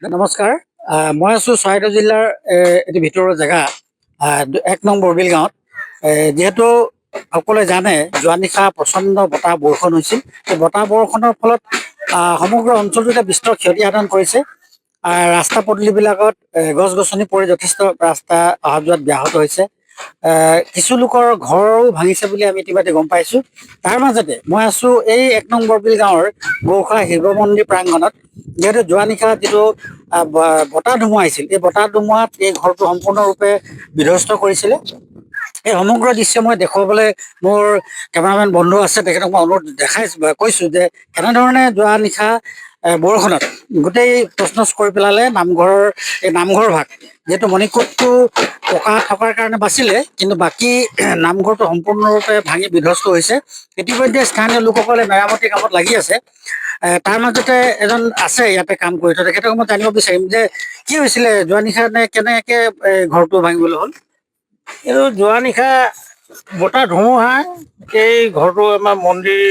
নমস্কাৰ। মই আছোঁ চৰাইদেউ জিলাৰ এটি ভিতৰুৱা জেগা 1 নং বৰবিল গাঁৱত। যিহেতু সকলোৱে জানে যোৱা নিশা প্ৰচণ্ড বতাহ বৰষুণ হৈছিল। এই বতাহ বৰষুণৰ ফলত সমগ্ৰ অঞ্চলটোতে বিস্তৰ ক্ষতি সাধন কৰিছে। ৰাস্তা পদূলিবিলাকত গছ গছনি পৰি যথেষ্ট ৰাস্তা অহা যোৱাত ব্যাহত হৈছে। কিছু লোকৰ ঘৰো ভাঙিছে বুলি আমি ইতিমধ্যে গম পাইছোঁ। তাৰ মাজতে মই আছোঁ এই 1 নং বৰবিল গাঁৱৰ গৌখা শিৱ মন্দিৰ প্ৰাংগণত। যিহেতু যোৱা নিশা যিটো বতাহ ধুমুহা আহিছিল, এই বতাহ ধুমুহাত এই ঘৰটো সম্পূৰ্ণৰূপে বিধ্বস্ত কৰিছিলে। এই সমগ্ৰ দৃশ্য মই দেখুৱাবলৈ মোৰ কেমেৰামেন বন্ধু আছে, তেখেতক মই অনুৰোধ কৈছোঁ যে কেনেধৰণে যোৱা নিশা বৰষুণত গোটেই তছনছ কৰি পেলালে এই নামঘৰ ভাগ। যিহেতু মণিকূটটো পকা থকাৰ কাৰণে বাচিলে, কিন্তু বাকী নামঘৰটো সম্পূৰ্ণৰূপে ভাঙি বিধ্বস্ত হৈছে। ইতিমধ্যে স্থানীয় লোকসকলে মেৰামতি কামত লাগি আছে। তাৰ মাজতে এজন আছে ইয়াতে কাম কৰি থকা, তেখেতক মই জানিব বিচাৰিম যে কি হৈছিলে যোৱা নিশা, নে কেনেকে ঘৰটো ভাঙিবলৈ হ'ল? এইটো যোৱা নিশা বতাহ ধুমুহা এই ঘৰটো আমাৰ মন্দিৰ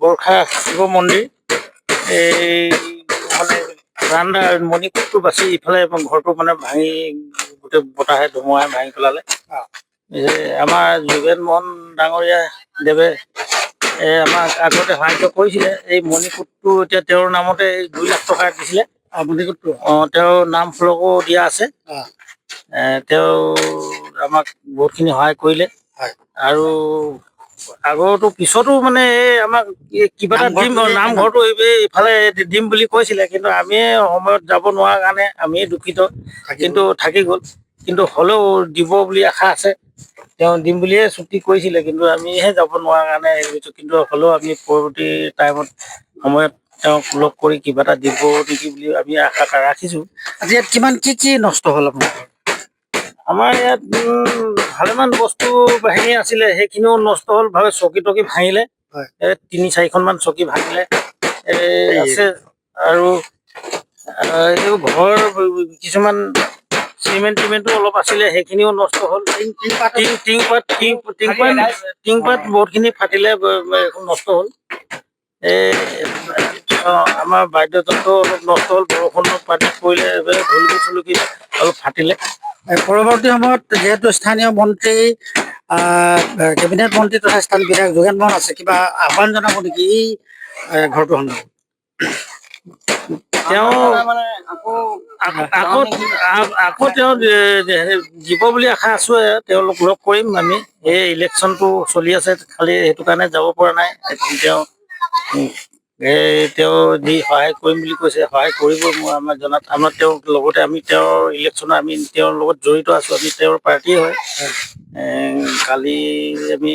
গৌখা শিৱ মন্দিৰ এই মানে বাৰান্দা মণিকূটটো বাচি ইফালে ঘৰটো মানে ভাঙি গোটেই বতাহে ধুমুহাই ভাঙি পেলালে। আমাৰ যোগেন মোহন ডাঙৰীয়া দেৱে আমাক আগতে সাহায্য কৰিছিলে। এই মণিকূটটো এতিয়া তেওঁৰ নামতে 2 লাখ টকা দিছিলে। মণিকূটটো তেওঁৰ নাম ফলকো দিয়া আছে। তেওঁ আমাক বহুতখিনি সহায় কৰিলে। আৰু আগৰটো পিছতো মানে আমাক কিবা এটা দিম, নামঘৰটো ইফালে দিম বুলি কৈছিলে, কিন্তু আমি সময়ত যাব নোৱাৰা কাৰণে আমি দুখিত, কিন্তু থাকি গ'ল। কিন্তু হ'লেও দিব বুলি আশা আছে। তেওঁ দিম বুলিয়ে চুক্তি কৰিছিলে, কিন্তু আমিহে যাব নোৱাৰা কাৰণে কিন্তু হ'লেও আমি পৰৱৰ্তী টাইমত সময়ত তেওঁক লগ কৰি কিবা এটা দিব নেকি বুলি আমি আশা ৰাখিছোঁ। আজি ইয়াত কিমান কি নষ্ট হ'ল আপোনাৰ? আমাৰ ইয়াত ভালেমান বস্তু বাহিনী আছিলে, সেইখিনিও নষ্ট হ'ল। চকী টকী ভাঙিলে, 3-4খনমান চকী ভাঙিলে আছে। আৰু এইবোৰ ঘৰ কিছুমান চিমেণ্টো অলপ আছিলে, সেইখিনিও নষ্ট হ'ল। টিংপাত বহুতখিনি ফাটিলে, নষ্ট হ'ল। আমাৰ বাদ্যযন্ত্ৰ অলপ নষ্ট হ'ল, বৰষুণৰ পানীত পৰিলে ঢুলুকি অলপ ফাটিলে। পৰৱৰ্তী সময়ত যিহেতু স্থানীয় মন্ত্ৰী, কেবিনেট মন্ত্ৰী তথা স্থানীয় বিধায়ক যোগেন মোহন আছে, কিবা আহ্বান জনাব নেকি এই ঘৰটো সন্দৰ্ভত? তেওঁ আকৌ তেওঁ দিব বুলি আশা আছোঁ। তেওঁলোক লগ কৰিম আমি। এই ইলেকশ্যনটো চলি আছে, খালি সেইটো কাৰণে যাব পৰা নাই। তেওঁ যি সহায় কৰিম বুলি কৈছে, সহায় কৰিব মই আমাৰ জনাত। আমাৰ তেওঁৰ লগতে আমি তেওঁৰ ইলেকশ্যনত আমি তেওঁৰ লগত জড়িত আছোঁ। আমি তেওঁৰ পাৰ্টীয়ে হয়। কালি আমি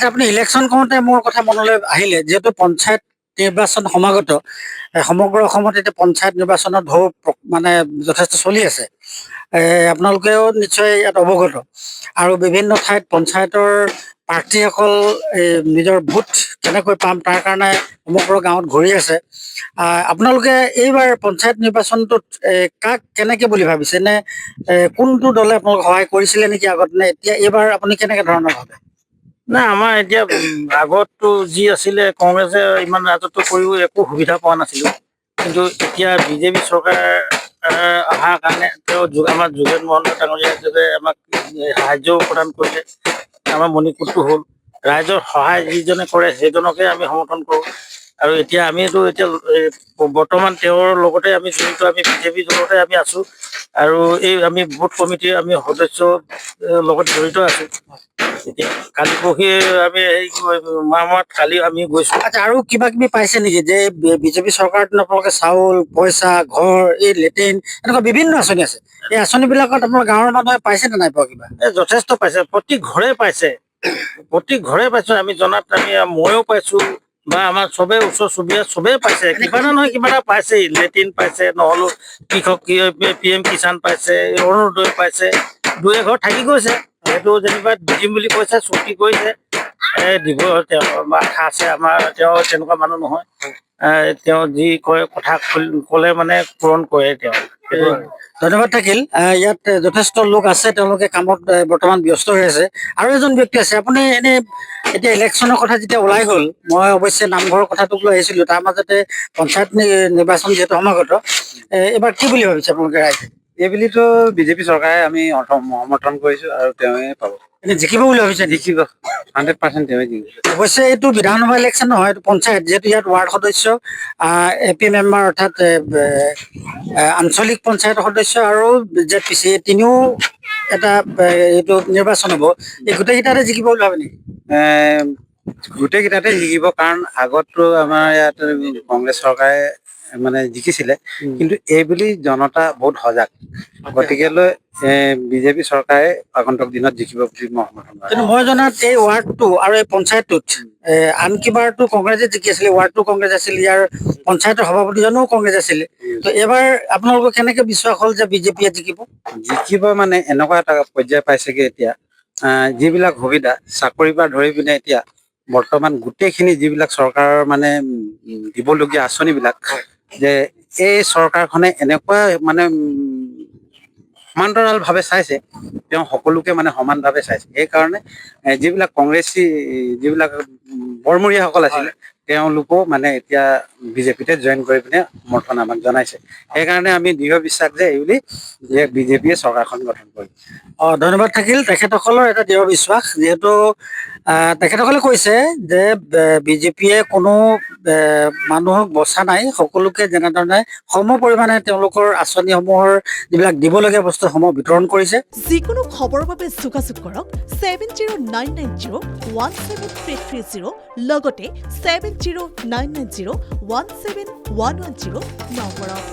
আপুনি ইলেকশ্যন কৰোঁতে মোৰ কথা মনলৈ আহিলে, যিহেতু পঞ্চায়ত নিৰ্বাচন সমাগত, সমগ্ৰ অসমত এতিয়া পঞ্চায়ত নিৰ্বাচনৰ ঢৌ মানে যথেষ্ট চলি আছে। আপোনালোকেও নিশ্চয় ইয়াত অৱগত। আৰু বিভিন্ন ঠাইত পঞ্চায়তৰ প্ৰাৰ্থীসকল নিজৰ ভোট কেনেকৈ পাম তাৰ কাৰণে সমগ্ৰ গাঁৱত ঘূৰি আছে। আপোনালোকে এইবাৰ পঞ্চায়ত নিৰ্বাচনটোত কাক কেনেকে বুলি ভাবিছে, নে কোনটো দলে আপোনালোক সহায় কৰিছিলে নেকি আগত, নে এতিয়া এইবাৰ আপুনি কেনেকে ধৰণৰ ভাবে? নাই, আমাৰ এতিয়া আগততো যি আছিলে, কংগ্ৰেছে ইমান ৰাজত্ব কৰিও একো সুবিধা পোৱা নাছিলোঁ। কিন্তু এতিয়া বিজেপি চৰকাৰ অহাৰ কাৰণে আমাৰ যোগেন মোহন ডাঙৰীয়াদেৱে আমাক সাহাৰ্যও প্ৰদান কৰিলে। আমাৰ মণিকূটটো হ'ল। ৰাইজৰ সহায় যিজনে কৰে সেইজনকে আমি সমৰ্থন কৰোঁ। আৰু এতিয়া আমিতো বৰ্তমান তেওঁৰ লগতে আমি জড়িত, আমি বিজেপি দলতে আমি আছোঁ। আৰু আমি বুথ কমিটিৰ আমি সদস্য লগত জড়িত আছোঁ। এতিয়া কালি পৰহি আমি মাহত কালি আমি গৈছোঁ। আচ্ছা, আৰু কিবা কিবি পাইছে নেকি? যে বিজেপি চৰকাৰত আপোনালোকে চাউল, পইচা, ঘৰ, এই লেট্ৰিন, এনেকুৱা বিভিন্ন আঁচনি আছে। এই আঁচনিবিলাকত আপোনাৰ গাঁৱৰ মানুহে পাইছে নে নাই পোৱা? কিবা যথেষ্ট পাইছে, প্ৰতি ঘৰে পাইছে। আমি জনাত ময়ো পাইছোঁ, বা আমাৰ চবেই ওচৰ চুবুৰীয়া চবেই পাইছে। কিবা এটা নহয় কিবা এটা পাইছেই। লেট্ৰিন পাইছে, নহ'লেও কৃষক PM কিষাণ পাইছে, অৰুণোদয় পাইছে। 2-1 থাকি গৈছে, সেইটো যেনিবা দিম বুলি কৈছে, চুক্তি কৰিছে। দিব, তেওঁ আশা আছে আমাৰ। তেওঁ তেনেকুৱা মানুহ নহয়। তেওঁ যি কয়, কথা ক'লে মানে পূৰণ কৰে তেওঁ। ধন্যবাদ থাকিল। ইয়াত যথেষ্ট লোক আছে, তেওঁলোকে কামত বৰ্তমান ব্যস্ত হৈ আছে। আৰু এজন ব্যক্তি আছে, আপুনি এনে এতিয়া ইলেকশ্যনৰ কথা যেতিয়া ওলাই গ'ল, মই অৱশ্যে নামঘৰৰ কথাটোক লৈ আহিছিলো, তাৰ মাজতে পঞ্চায়ত নিৰ্বাচন যিহেতু সমাগত, এইবাৰ কি বুলি ভাবিছে আপোনালোকে ৰাইজে? এইবুলিতো বিজেপি চৰকাৰে আমি সমৰ্থন কৰিছো আৰু তেওঁৱে পাব, এনে জিকিব বুলি ভাবিছে নেকি? জিকিব 100% তেওঁৱে জিকিব। অৱশ্যে এইটো বিধানসভা ইলেকশ্যন নহয়, এইটো পঞ্চায়ত, যিহেতু ইয়াত ৱাৰ্ড সদস্য, AP মেম্বাৰ অৰ্থাৎ আঞ্চলিক পঞ্চায়তৰ সদস্য আৰু ZPC তিনিও এটা এইটো নিৰ্বাচন হ'ব। এই গোটেইকেইটাতে জিকিব বুলি ভাবে নেকি? এ, গোটেইকেইটাতে জিকিব, কাৰণ আগতো আমাৰ ইয়াত কংগ্ৰেছ চৰকাৰে মানে জিকিছিলে, কিন্তু এইবুলি জনতা বহুত সজাগ, গতিকেলৈ বিজেপি চৰকাৰে আগন্তুক দিনত জিকিব বুলি মই সমৰ্থন কৰোঁ। কিন্তু মই জনাত এই ৱাৰ্ডটো আৰু এই পঞ্চায়তটোত আন কিবাৰটো কংগ্ৰেছে জিকি আছিলে, ৱাৰ্ডটো কংগ্ৰেছ আছিল, ইয়াৰ পঞ্চায়তৰ সভাপতিজনো কংগ্ৰেছ আছিলে। তো এইবাৰ আপোনালোকৰ কেনেকে বিশ্বাস হ'ল যে বিজেপিয়ে জিকিব? জিকিব মানে এনেকুৱা এটা পৰ্যায় পাইছেগে এতিয়া, যিবিলাক সুবিধা চাকৰিৰ পৰা ধৰি পিনে এতিয়া বৰ্তমান গোটেইখিনি যিবিলাক চৰকাৰৰ মানে দিবলগীয়া আঁচনিবিলাক, যে এই চৰকাৰখনে এনেকুৱা মানে সমান্তৰালভাৱে চাইছে, তেওঁ সকলোকে মানে সমানভাৱে চাইছে। সেইকাৰণে যিবিলাক কংগ্ৰেছী যিবিলাক বৰমূৰীয়াসকল আছিলে, তেওঁলোকো মানে এতিয়া বিজেপিতে জইন কৰি পিনে সমৰ্থন আমাক জনাইছে। সেইকাৰণে আমি দৃঢ় বিশ্বাস যে এইবুলি যে বিজেপিয়ে চৰকাৰখন গঠন কৰিব। ধন্যবাদ থাকিল তেখেতসকলৰ এটা দৃঢ় বিশ্বাস, যিহেতু তেখেতসকলে কৈছে যে বিজেপিয়ে কোনো মানুহক বচা নাই, সকলোকে যেনেধৰণে সম পৰিমাণে তেওঁলোকৰ আঁচনিসমূহৰ যিবিলাক দিবলগীয়া বস্তুসমূহ বিতৰণ কৰিছে। যিকোনো খবৰৰ বাবে যোগাযোগ কৰক 7099017330 লগতে 7099017110 নম্বৰত।